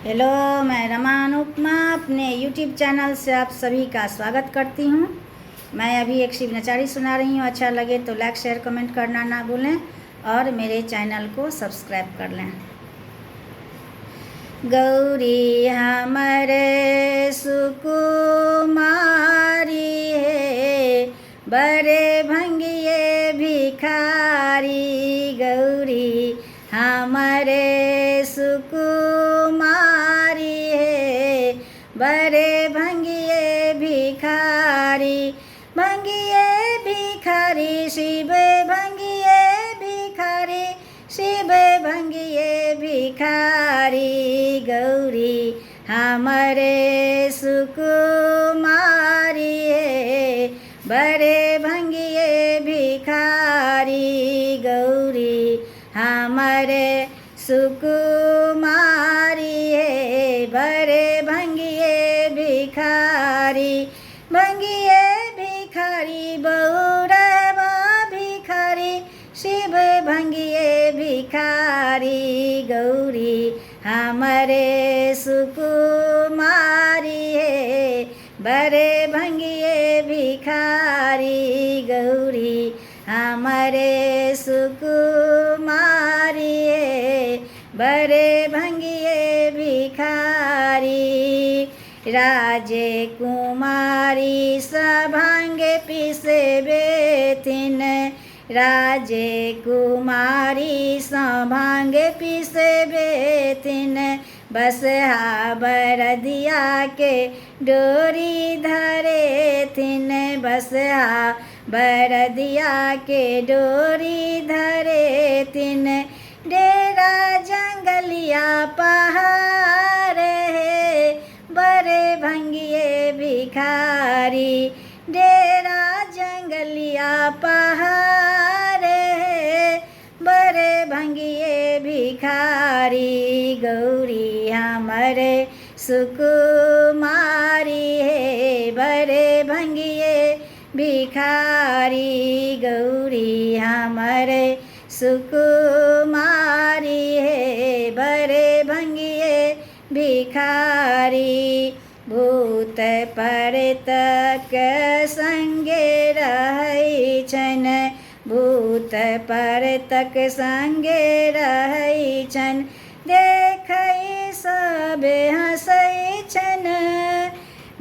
Hello, मैं रमा अनुपमा अपने YouTube channel से आप सभी का स्वागत करती हूँ। मैं अभी एक शिव नचारी सुना रही हूँ। अच्छा लगे तो लाइक शेयर कमेंट करना ना भूलें और मेरे चैनल को सब्सक्राइब कर लें। गौरी हमरे सुकुमारी है, बड़े भंगिए भिखारी। गौरी हमरे सुकुमारी है, बड़े भंगिए भिखारी। भंगिए भिखारी शिव भंगिए भिखारी, शिव भंगिए भिखारी। गौरी हमरे सुकुमारी है, बड़े भंगिए भिखारी। गौरी हमरे सुकुमारी है, बड़े भंगिए भिखारी। भंगिए भिखारी बौरवा भिखारी, शिव भंगिए भिखारी। गौरी हमरे सुकुमारी है, बड़े भंगिए भिखारी। गौरी हमरे सुकुमारी है, बड़े भंगिए भिखारी। राजे कुमारी सभांग पिसे बेथिन, राजे कुमारी सभांग पिसे बेथिन। बसहा बरदिया के डोरी धरे थिन, बसहा बरदिया के डोरी धरे थिन। डेरा जंगलिया पहाड़ है, बड़े भंगिए भिखारी। डेरा जंगलिया पहाड़ है, बड़े भंगिए भिखारी। गौरी हमरे सुकुमारी है, बड़े भंगिए भिखारी। गौरी हमरे सुकुमारी है, बड़े भंगिए भिखारी। भूत प्रेत संगे रहै छन, भूत प्रेत संगे रहै छन। देखै सब हँसै छन,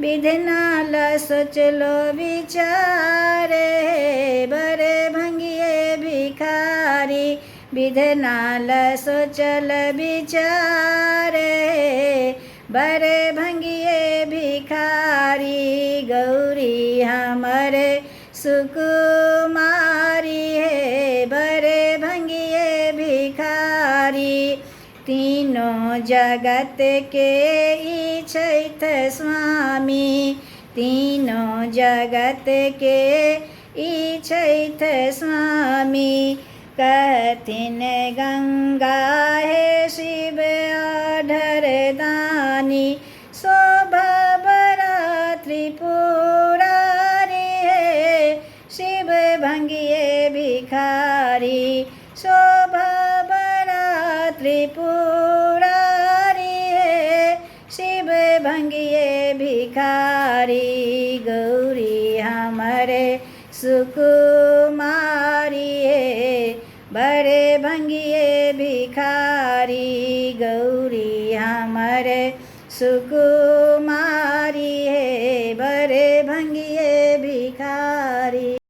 विधना ल सोचलो विचार है, बड़े भंगिए भिखारी। विधना ल सोचल विचार है, बड़े भंगिए भिखारी। गौरी हमरे सुकुमारी है, बड़े भंगिए भिखारी। तीनों जगत के इच्छित स्वामी, तीनों जगत के इच्छित स्वामी। कहथिन गंगा है शिव आढर दानी, शोभा बड़ा त्रिपुरारी है, शिव भंगिए भिखारी। शोभा बड़ा त्रिपुरारी है, शिव भंगिए भिखारी। गौरी हमरे सुकुमारी है, बड़े भंगिए भिखारी। गौरी हमरे सुकुमारी है, बड़े भंगिए भिखारी।